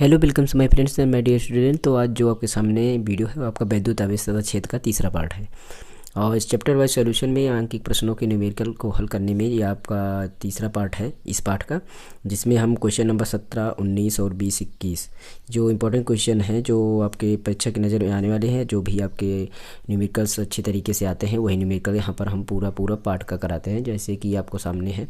Hello welcome to my friends and my dear student. तो आज जो आपके सामने वीडियो है वो आपका वैद्युत आवेश तथा छेद का तीसरा पार्ट है। और इस चैप्टर वाइज सॉल्यूशन में आंकिक प्रश्नों के न्यूमेरिकल को हल करने में ये आपका तीसरा पार्ट है इस पार्ट का, जिसमें हम क्वेश्चन नंबर 17, 19 और 20, 21 जो इंपॉर्टेंट क्वेश्चन हैं जो आपके परीक्षा की नज़र में आने वाले हैं, जो भी आपके न्यूमेरिकल्स अच्छी तरीके से आते हैं वही न्यूमेरिकल यहाँ पर हम पूरा पार्ट का कराते हैं। जैसे कि आपको सामने है,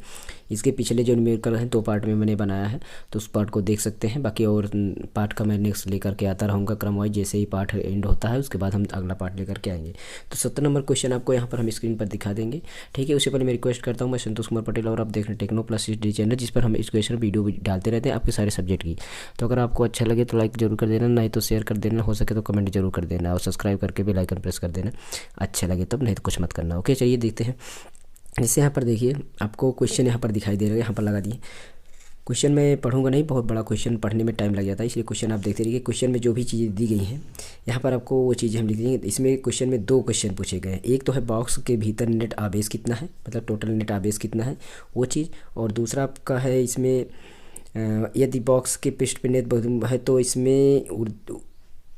इसके पिछले जो न्यूमेरिकल हैं 2 पार्ट में मैंने बनाया है, तो उस पार्ट को देख सकते हैं। बाकी और पार्ट का मैं नेक्स्ट लेकर के आता रहूँगा क्रम वाइज, जैसे ही पार्ट एंड होता है उसके बाद हम अगला पार्ट लेकर के आएंगे। तो 17 नंबर क्वेश्चन आपको यहाँ पर हम स्क्रीन पर दिखा देंगे, ठीक है। उससे पहले मैं रिक्वेस्ट करता हूँ, मैं संतोष कुमार पटेल और आप देख रहे हैं टेक्नो प्लस डी चैनल, जिस पर हम एजुकेशन वीडियो भी डालते रहते हैं आपके सारे सब्जेक्ट की। तो अगर आपको अच्छा लगे तो लाइक जरूर कर देना, नहीं तो शेयर कर देना, हो सके तो कमेंट जरूर कर देना और सब्सक्राइब करके बेल आइकन प्रेस कर देना अच्छा लगे तब, नहीं तो कुछ मत करना। ओके, चलिए देखते हैं। जैसे यहाँ पर देखिए आपको क्वेश्चन यहाँ पर दिखाई दे रहा है, यहाँ पर लगा दिए। क्वेश्चन मैं पढ़ूंगा नहीं, बहुत बड़ा क्वेश्चन, पढ़ने में टाइम लग जाता है, इसलिए क्वेश्चन आप देखते रहिए। क्वेश्चन में जो भी चीज़ें दी गई हैं यहाँ पर आपको वो चीज़ें हम लिख देंगे। इसमें क्वेश्चन में 2 क्वेश्चन पूछे गए हैं। एक तो है बॉक्स के भीतर नेट आवेश कितना है, मतलब टोटल नेट आवेश कितना है वो चीज़, और दूसरा आपका है इसमें यदि बॉक्स के पृष्ठ पे नेट है तो इसमें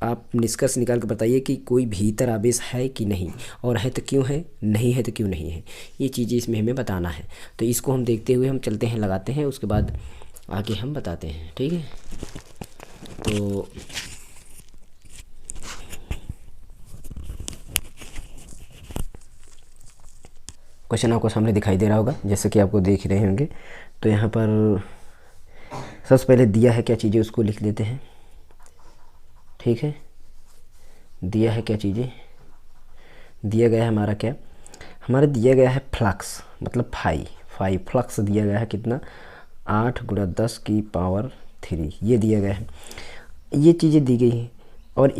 आप निष्कर्ष निकाल कर बताइए कि कोई भीतर आवेश है कि नहीं, और है तो क्यों है, नहीं है तो क्यों नहीं है। ये चीज़ें इसमें हमें बताना है। तो इसको हम देखते हुए हम चलते हैं, लगाते हैं, उसके बाद आगे हम बताते हैं, ठीक है। तो क्वेश्चन आपको सामने दिखाई दे रहा होगा, जैसे कि आपको देख रहे होंगे। तो यहाँ पर सबसे पहले दिया है क्या चीज़ें उसको लिख लेते हैं, ठीक है। दिया है क्या चीज़ें, दिया गया है हमारा क्या, हमारा दिया गया है फ्लक्स, मतलब फाई फ्लक्स दिया गया है कितना, 8 × 10 की पावर 3, ये दिया गया है। ये चीज़ें दी गई हैं और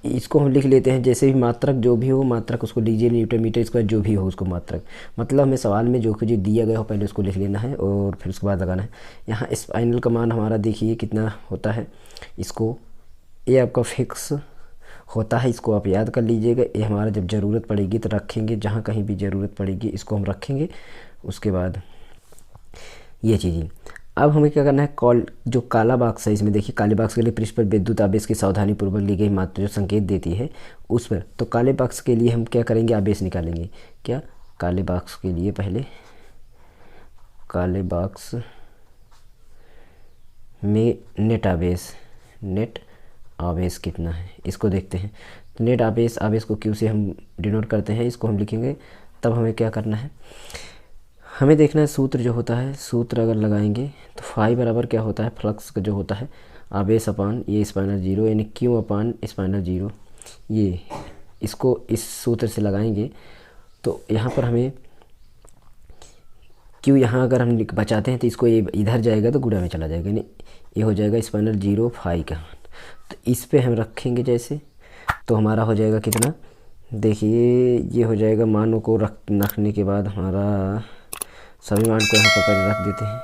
इसको हम लिख लेते हैं। जैसे भी मात्रक जो भी हो, मात्रक उसको लीजिए, न्यूटन मीटर स्क्वायर जो भी हो उसको मात्रक, मतलब हमें सवाल में जो कुछ दिया गया हो पहले उसको लिख लेना है और फिर उसके बाद लगाना है। यहाँ स्पाइनल का मान हमारा देखिए कितना होता है, इसको ये आपका फिक्स होता है, इसको आप याद कर लीजिएगा। ये हमारा जब ज़रूरत पड़ेगी तो रखेंगे, जहाँ कहीं भी ज़रूरत पड़ेगी इसको हम रखेंगे। उसके बाद ये चीज़ें अब हमें क्या करना है, जो काला बॉक्स है इसमें देखिए, काले बॉक्स के लिए पृष्ठ पर विद्युत आवेश की सावधानी पूर्वक ली गई मात्रा जो संकेत देती है उस पर, तो काले बॉक्स के लिए हम क्या करेंगे, आवेश निकालेंगे। क्या, काले बॉक्स के लिए पहले काले बॉक्स में नेट आवेश कितना है इसको देखते हैं। तो नेट आवेश को क्यू से हम डिनोट करते हैं, इसको हम लिखेंगे। तब हमें क्या करना है, हमें देखना है सूत्र जो होता है, सूत्र अगर लगाएंगे तो फाई बराबर क्या होता है, फ्लक्स का जो होता है आवेश अपान ये स्पाइनल 0, यानी क्यू अपान स्पाइनल 0। ये इसको इस सूत्र से लगाएंगे तो यहाँ पर हमें क्यू, यहाँ अगर हम बचाते हैं तो इसको ये इधर जाएगा तो गुणा में चला जाएगा, यानी ये हो जाएगा स्पाइनल 0 फाई का। तो इस पे हम रखेंगे जैसे, तो हमारा हो जाएगा कितना, देखिए ये हो जाएगा, मानों को रखने के बाद हमारा सभी मान को यहाँ पर रख देते हैं।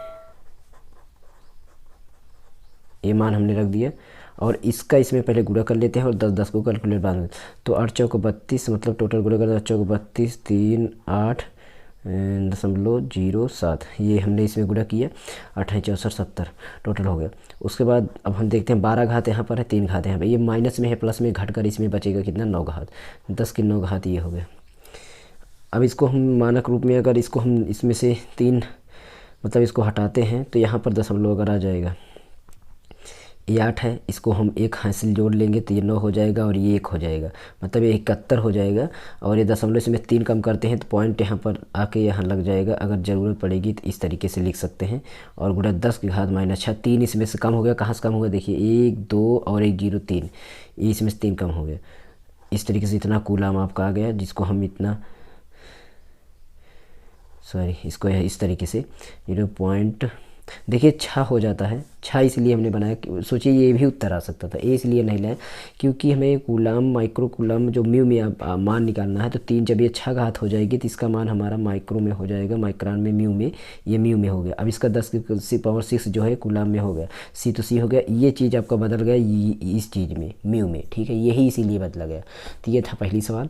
ये मान हमने रख दिया और इसका इसमें पहले गुणा कर लेते हैं और 10 को कैलकुलेट बाद में। तो 8 चौक 32, मतलब टोटल गुणा कर 8 चौक 32, 3 8.07, ये हमने इसमें गुणा किया, 8 64 70 टोटल हो गया। उसके बाद अब हम देखते हैं 12 घात यहाँ पर है, 3 घात यहाँ पर, ये माइनस में है, प्लस में घट कर इसमें बचेगा कितना, 9 घात, 10 की 9 घात, ये हो गया। अब इसको हम मानक रूप में अगर इसको हम इसमें से 3 मतलब इसको हटाते हैं तो यहाँ पर दशमलव अगर आ जाएगा, ये 8 है, इसको हम 1 हासिल जोड़ लेंगे तो ये 9 हो जाएगा और ये 1 हो जाएगा, मतलब ये 71 हो जाएगा। और ये दशमलव इसमें 3 कम करते हैं तो पॉइंट यहाँ पर आके यहाँ लग जाएगा। अगर ज़रूरत पड़ेगी तो इस तरीके से लिख सकते हैं। और गुणा 10 की घात -6, 3 इसमें से कम हो गया, कहाँ से कम हो गया, देखिए 1 2 और 1 0 3, ये इसमें से 3 कम हो गया। इस तरीके से इतना कूलाम आपका आ गया, जिसको हम इतना इसको है इस तरीके से 0. देखिए 6 हो जाता है, 6 इसलिए हमने बनाया, सोचिए ये भी उत्तर आ सकता था, ये इसलिए नहीं लाए क्योंकि हमें कूलाम माइक्रो कूलाम जो म्यू में मान निकालना है। तो 3 जब ये 6 घात हो जाएगी तो इसका मान हमारा माइक्रो में हो जाएगा, माइक्रोन में, म्यू में, ये म्यू में हो गया। अब इसका 10 की पावर 6 जो है कूलाम में हो गया, सी तो सी हो गया, ये चीज़ आपका बदल गया इस चीज़ में, म्यू में, ठीक है, यही इसीलिए बदला गया। तो ये था पहली सवाल।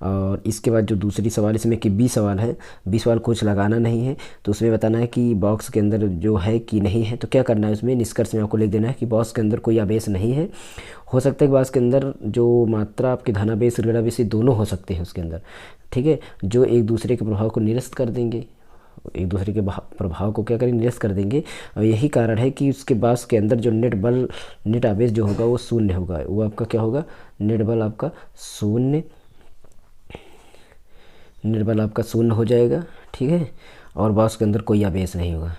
और इसके बाद जो दूसरी सवाल इसमें कि 20 सवाल है, 20 सवाल कुछ लगाना नहीं है, तो उसमें बताना है कि बॉक्स के अंदर जो है कि नहीं है। तो क्या करना है उसमें, में निष्कर्ष में आपको लिख देना है कि बॉक्स के अंदर कोई आवेश नहीं है। हो सकता है कि बॉक्स के अंदर जो मात्रा आपके धनावेश ऋणावेश दोनों हो सकते हैं उसके अंदर, ठीक है, जो एक दूसरे के प्रभाव को निरस्त कर देंगे, एक दूसरे के प्रभाव को क्या करेंगे, निरस्त कर देंगे। और यही कारण है कि उसके बॉक्स के अंदर जो नेट बल, नेट आवेश जो होगा वो शून्य होगा। वो आपका क्या होगा, नेट बल आपका शून्य, नेट बल आपका शून्य हो जाएगा, ठीक है। और बॉक्स के अंदर कोई आवेश नहीं होगा,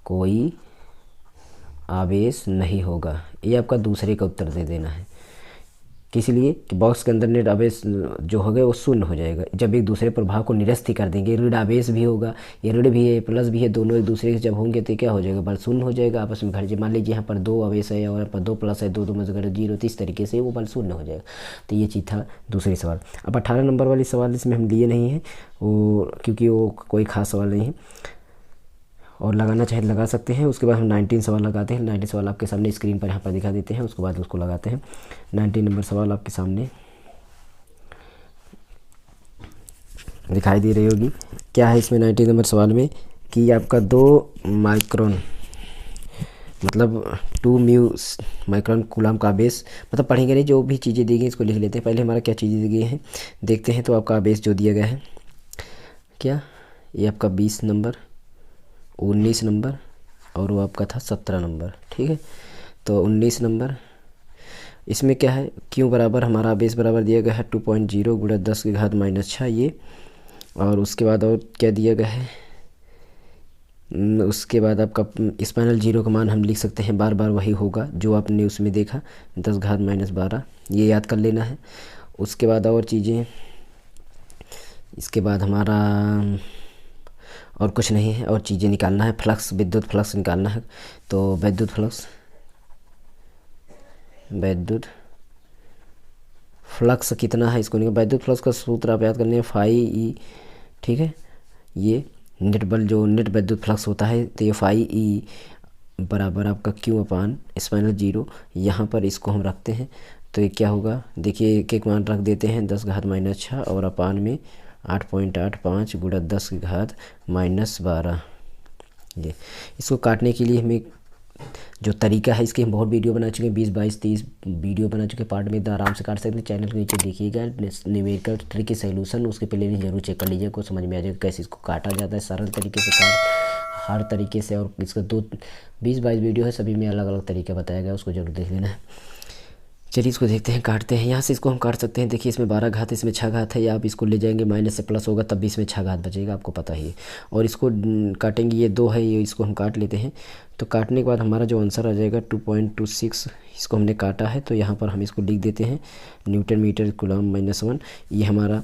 कोई आवेश नहीं होगा। ये आपका दूसरे का उत्तर दे देना है। किस लिए कि बॉक्स के अंदर नेट आवेश जो होगा वो शून्य हो जाएगा जब एक दूसरे प्रभाव को निरस्त ही कर देंगे। ऋण आवेश भी होगा, ये ऋण भी है प्लस भी है, दोनों एक दूसरे के जब होंगे तो क्या हो जाएगा, बल शून्य हो जाएगा आपस में घट जाए। मान लीजिए यहाँ पर 2 आवेश है और यहाँ पर 2 प्लस है, 2 में से घट 0, तो इस तरीके से वो बल शून्य हो जाएगा। तो ये चीज़ था दूसरी सवाल। अब 18 नंबर वाली सवाल इसमें हम लिए नहीं हैं वो, क्योंकि वो कोई ख़ास सवाल नहीं है और लगाना चाहे लगा सकते हैं। उसके बाद हम 19 सवाल लगाते हैं। 19 सवाल आपके सामने स्क्रीन पर यहाँ पर दिखा देते हैं, उसके बाद उसको लगाते हैं। 19 नंबर सवाल आपके सामने दिखाई दे रही होगी। क्या है इसमें 19 नंबर सवाल में कि आपका 2 माइक्रोन मतलब 2 म्यू माइक्रोन कूलम का आवेश, मतलब पढ़ेंगे नहीं, जो भी चीज़ें दी गई इसको लिख लेते हैं। पहले हमारा क्या चीज़ें दी गई हैं देखते हैं। तो आपका आवेश जो दिया गया है क्या, ये आपका 20 नंबर, 19 नंबर और वो आपका था 17 नंबर, ठीक है। तो 19 नंबर इसमें क्या है, क्यों बराबर हमारा आवेश बराबर दिया गया है 2.0 गुणा 10 की घात -6 ये। और उसके बाद और क्या दिया गया है, उसके बाद आपका स्पाइनल जीरो का मान हम लिख सकते हैं, बार बार वही होगा जो आपने उसमें देखा, 10 घात -12, ये याद कर लेना है। उसके बाद और चीज़ें, इसके बाद हमारा और कुछ नहीं है, और चीज़ें निकालना है। फ्लक्स, विद्युत फ्लक्स निकालना है। तो विद्युत फ्लक्स कितना है इसको निकाल। विद्युत फ्लक्स का सूत्र आप याद करने फाई ई, ठीक है। ये नेट बल जो नेट विद्युत फ्लक्स होता है तो ये फाई ई बराबर आपका क्यू अपान स्पाइनल जीरो। यहाँ पर इसको हम रखते हैं तो ये क्या होगा, देखिए एक एक मान रख देते हैं, 10 घात -6 और अपान में 8.85 गुणा 10 की घात -12। ये इसको काटने के लिए हमें जो तरीका है, इसके हम बहुत वीडियो बना चुके हैं, 20, 22, 30 वीडियो बना चुके हैं पार्ट में, आराम से काट सकते हैं। चैनल के नीचे देखिएगा न्यूमेरिकल ट्रिक की सॉल्यूशन, उसके प्लेलिस्ट जरूर चेक कर लीजिए, को समझ में आ जाएगा कैसे इसको काटा जाता है सरल तरीके से हर तरीके से। और इसका 20-22 वीडियो है, सभी में अलग अलग तरीका बताया गया, उसको जरूर देख लेना है। चलिए इसको देखते हैं, काटते हैं। यहाँ से इसको हम काट सकते हैं। देखिए इसमें 12 घात, इसमें 6 घात है, या आप इसको ले जाएंगे माइनस से प्लस होगा तब भी इसमें 6 घात बचेगा, आपको पता ही है। और इसको काटेंगे, ये 2 है, ये इसको हम काट लेते हैं। तो काटने के बाद हमारा जो आंसर आ जाएगा 2.26, इसको हमने काटा है तो यहाँ पर हम इसको लिख देते हैं न्यूटन मीटर कूलम -1। ये हमारा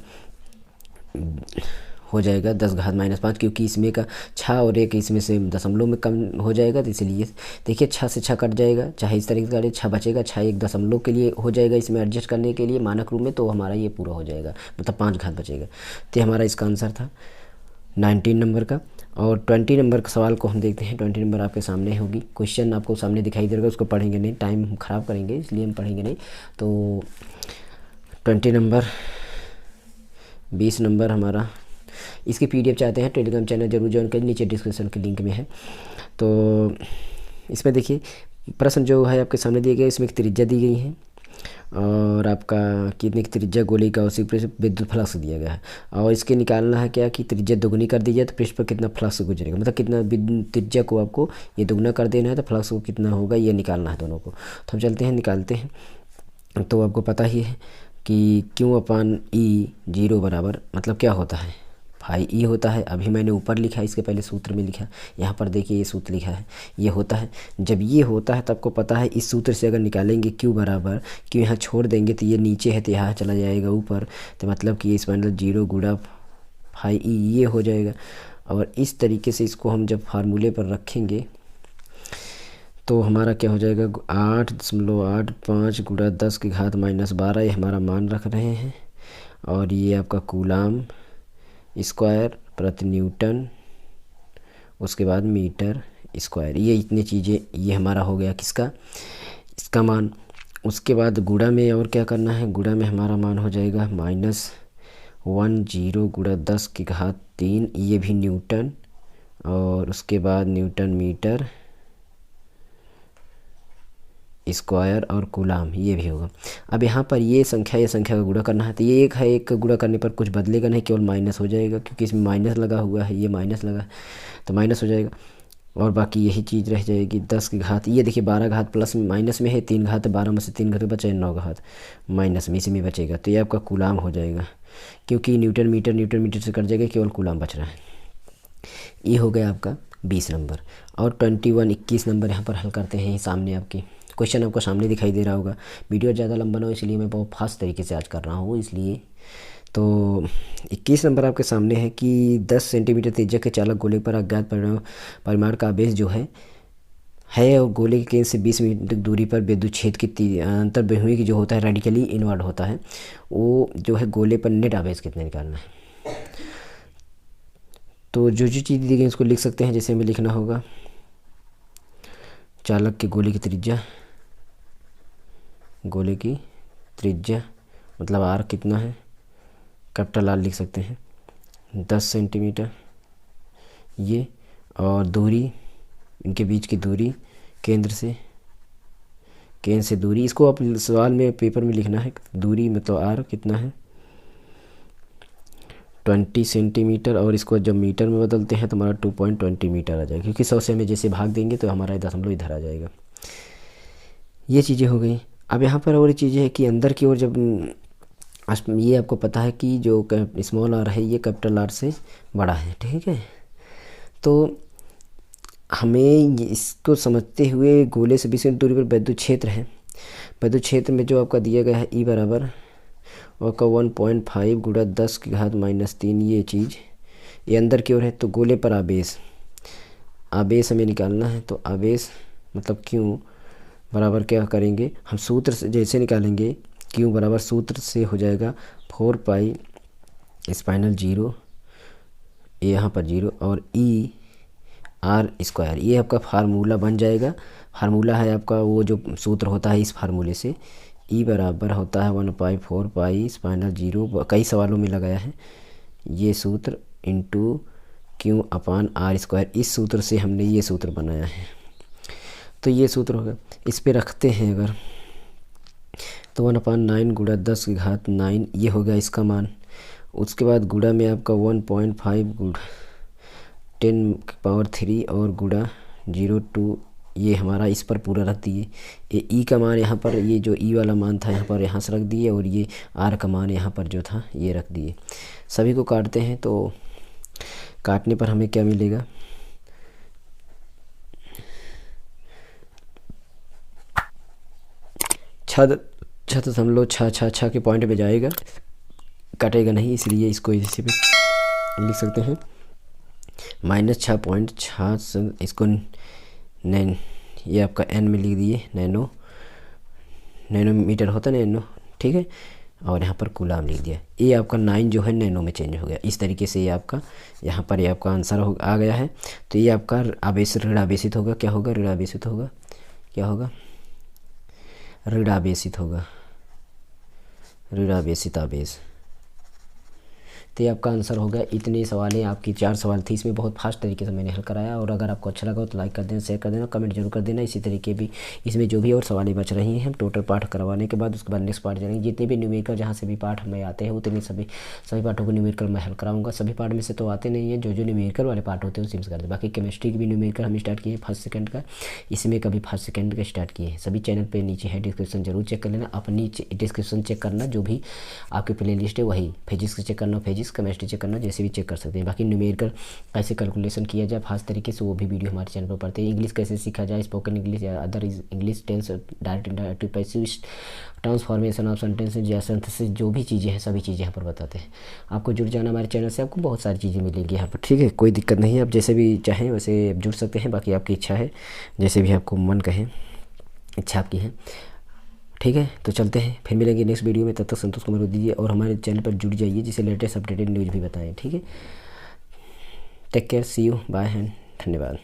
हो जाएगा 10 घात -5, क्योंकि इसमें का 6 और 1 इसमें से दशमलव में कम हो जाएगा, तो इसलिए देखिए 6 से 6 कट जाएगा, चाहे इस तरीके से 6 बचेगा, 6 एक दशमलव के लिए हो जाएगा इसमें एडजस्ट करने के लिए मानक रूप में, तो हमारा ये पूरा हो जाएगा, मतलब 5 घात बचेगा। तो हमारा इसका आंसर था 19 नंबर का। और 20 नंबर का सवाल को हम देखते हैं। 20 नंबर आपके सामने होगी, क्वेश्चन आपको सामने दिखाई देगा, उसको पढ़ेंगे नहीं, टाइम हम ख़राब करेंगे इसलिए हम पढ़ेंगे नहीं। तो 20 नंबर, 20 नंबर हमारा, इसकी PDF चाहते हैं टेलीग्राम चैनल जरूर ज्वाइन करें, नीचे डिस्क्रिप्शन के लिंक में है। तो इसमें देखिए प्रश्न जो है आपके सामने दिए गए, इसमें एक त्रिज्या दी गई है और आपका कितनी त्रिज्या गोली का उसी पर विद्युत फ्लक्स दिया गया है, और इसके निकालना है क्या कि त्रिज्या दोगुनी कर दी जाए तो पृष्ठ पर कितना फ्लक्स गुजरेगा, मतलब कितना त्रिज्या को आपको ये दोगुना कर देना है तो फ्लक्स को कितना होगा ये निकालना है दोनों को। तो हम चलते हैं निकालते हैं। तो आपको पता ही है कि क्यू अपान ई 0 बराबर मतलब क्या होता है, फाई ई होता है। अभी मैंने ऊपर लिखा है, इसके पहले सूत्र में लिखा, यहाँ पर देखिए ये सूत्र लिखा है, ये होता है। जब ये होता है तो आपको पता है इस सूत्र से अगर निकालेंगे क्यू बराबर, क्यू यहाँ छोड़ देंगे तो ये नीचे है तो यहाँ चला जाएगा ऊपर, तो मतलब कि इस मतलब 0 गुणा फाई ई ये हो जाएगा। और इस तरीके से इसको हम जब फार्मूले पर रखेंगे तो हमारा क्या हो जाएगा 8.85 गुणा 10 की घात -12, ये हमारा मान रख रहे हैं। और ये आपका कूलाम स्क्वायर प्रति न्यूटन, उसके बाद मीटर स्क्वायर, ये इतनी चीज़ें, ये हमारा हो गया किसका, इसका मान। उसके बाद गुणा में और क्या करना है, गुणा में हमारा मान हो जाएगा -10 गुणा 10 की घात 3, ये भी न्यूटन, और उसके बाद न्यूटन मीटर स्क्वायर और कूलाम ये भी होगा। अब यहाँ पर ये संख्या का गुणा करना है, तो ये एक है, एक का गुणा करने पर कुछ बदलेगा नहीं, केवल माइनस हो जाएगा, क्योंकि इसमें माइनस लगा हुआ है, ये माइनस लगा तो माइनस हो जाएगा, और बाकी यही चीज़ रह जाएगी। 10 की घात, ये देखिए 12 घात प्लस माइनस में है, 3 घात 12 में से 3 घात बचा 9 घात माइनस में, इसी में बचेगा, तो ये आपका कूलाम हो जाएगा, क्योंकि न्यूटन मीटर से कट जाएगा, केवल कूलाम बच रहा है। ये हो गया आपका 20 नंबर। और 21 नंबर यहाँ पर हल करते हैं। सामने आपकी क्वेश्चन आपको सामने दिखाई दे रहा होगा। वीडियो ज़्यादा लंबा ना हो इसलिए मैं बहुत फास्ट तरीके से आज कर रहा हूँ, इसलिए तो 21 नंबर आपके सामने है कि 10 सेंटीमीटर त्रिज्या के चालक गोले पर अज्ञात परिमाण का आवेश जो है और गोले के केंद्र से 20 मीटर दूरी पर विद्युत क्षेत्र की अंतर बहुमुखी की जो होता है रेडिकली इनवर्ड होता है, वो जो है गोले पर नेट आवेश कितने निकालना है। तो जो चीज़ दी गई उसको लिख सकते हैं, जैसे हमें लिखना होगा चालक के गोले की त्रिज्या मतलब आर कितना है, कैपिटल आर लिख सकते हैं 10 सेंटीमीटर ये, और दूरी इनके बीच की दूरी केंद्र से दूरी, इसको आप सवाल में पेपर में लिखना है, दूरी मतलब आर कितना है 20 सेंटीमीटर, और इसको जब मीटर में बदलते हैं तो हमारा 2.20 मीटर आ जाएगा, क्योंकि 100 से हमें जैसे भाग देंगे तो हमारा दशमलव इधर आ जाएगा। ये चीज़ें हो गई। अब यहाँ पर और चीज़ें है कि अंदर की ओर जब ये आपको पता है कि जो स्मॉल आर है ये कैपिटल आर से बड़ा है, ठीक है। तो हमें इसको समझते हुए गोले से 20 दूरी पर विद्युत क्षेत्र है, विद्युत क्षेत्र में जो आपका दिया गया है ई बराबर और का 1.5 गुणा 10 की घात -3, ये चीज़ ये अंदर की ओर है। तो गोले पर आवेश हमें निकालना है, तो आवेश मतलब क्यों बराबर क्या करेंगे हम, सूत्र से जैसे निकालेंगे क्यों बराबर सूत्र से हो जाएगा 4 पाई स्पाइनल 0, यहाँ पर 0 और ई आर स्क्वायर, ये आपका फार्मूला बन जाएगा। फार्मूला है आपका वो जो सूत्र होता है, इस फार्मूले से ई बराबर होता है 1/4 पाई स्पाइनल 0, कई सवालों में लगाया है ये सूत्र, into Q upon R square. इस सूत्र से हमने ये सूत्र बनाया है, तो ये सूत्र होगा। इस पे रखते हैं अगर तो 1/9 गुणा 10 की घात 9 ये हो गया इसका मान। उसके बाद गुणा में आपका 1.5 गुणा 10⁻³ और गुणा 0 ये हमारा इस पर पूरा रख दिए। ये ई का मान यहाँ पर, ये जो ई वाला मान था यहाँ से रख दिए, और ये आर का मान यहाँ पर जो था ये रख दिए। सभी को काटते हैं, तो काटने पर हमें क्या मिलेगा 6.666 के पॉइंट पे जाएगा, कटेगा नहीं, इसलिए इसको इसी पे लिख सकते हैं -6.6, इसको नैन ये आपका एन में लिख दिए, नैनोमीटर होता है नैनो, ठीक है, और यहाँ पर कूलाम लिख दिया। ये आपका 9 जो है नैनो में चेंज हो गया। इस तरीके से ये आपका यहाँ पर ये आपका आंसर आ गया है। तो ये आपका आवेश ऋण आवेशित होगा, क्या होगा ऋण आवेशित होगा, क्या होगा ऋण आवेशित होगा, ऋण आवेशित आवेश। तो ये आपका आंसर हो गया। इतने सवालें आपकी 4 सवाल थी, इसमें बहुत फास्ट तरीके से मैंने हल कराया। और अगर आपको अच्छा लगा तो लाइक कर देना, शेयर कर देना, कमेंट जरूर कर देना। इसी तरीके भी इसमें जो भी और सवालें बच रही हैं हम टोटल पाठ करवाने के बाद उसके बाद नेक्स्ट पार्ट जाएंगे। जितने भी न्यूमेरिकल जहाँ से भी पाठ हमें आते हैं उतने सभी पाठों को न्यूमेरिकल मैं हल कराऊंगा। सभी पार्ट में से तो आते नहीं हैं, जो न्यूमेरिकल वाले पार्ट होते हैं उसी में से करते हैं। बाकी केमिस्ट्री की भी न्यूमेरिकल हम स्टार्ट किए फर्स्ट सेकंड का, इसमें कभी फर्स्ट सेकंड का स्टार्ट किए हैं। सभी चैनल पर नीचे है डिस्क्रिप्शन जरूर चेक कर लेना, अपनी डिस्क्रिप्शन चेक करना, जो भी आपकी प्ले लिस्ट है वही, फिजिक्स चेक करना, फिजिक्स केमिस्ट्री चेक करना, जैसे भी चेक कर सकते हैं। बाकी न्यूमेरिकल कैसे कैलकुलेशन किया जाए फास्ट तरीके से वो भी वीडियो हमारे चैनल पर पढ़ते हैं। इंग्लिश कैसे सीखा जाए, स्पोकन इंग्लिश या other English, tense, direct indirect passive, transformation of sentences या सिंथेसिस, जो भी चीज़ें हैं सभी चीज़ें यहाँ पर बताते हैं। आपको जुड़ जाना हमारे चैनल से, आपको बहुत सारी चीज़ें मिलेंगी यहाँ पर, ठीक है, कोई दिक्कत नहीं है। आप जैसे भी चाहें वैसे जुड़ सकते हैं, बाकी आपकी इच्छा है, जैसे भी आपको मन कहे, इच्छा आपकी है, ठीक है। तो चलते हैं, फिर मिलेंगे नेक्स्ट वीडियो में। तब तक संतोष कुमार दीजिए और हमारे चैनल पर जुड़ जाइए, जिसे लेटेस्ट अपडेटेड न्यूज़ भी बताएं, ठीक है। Take care, see you, bye and धन्यवाद।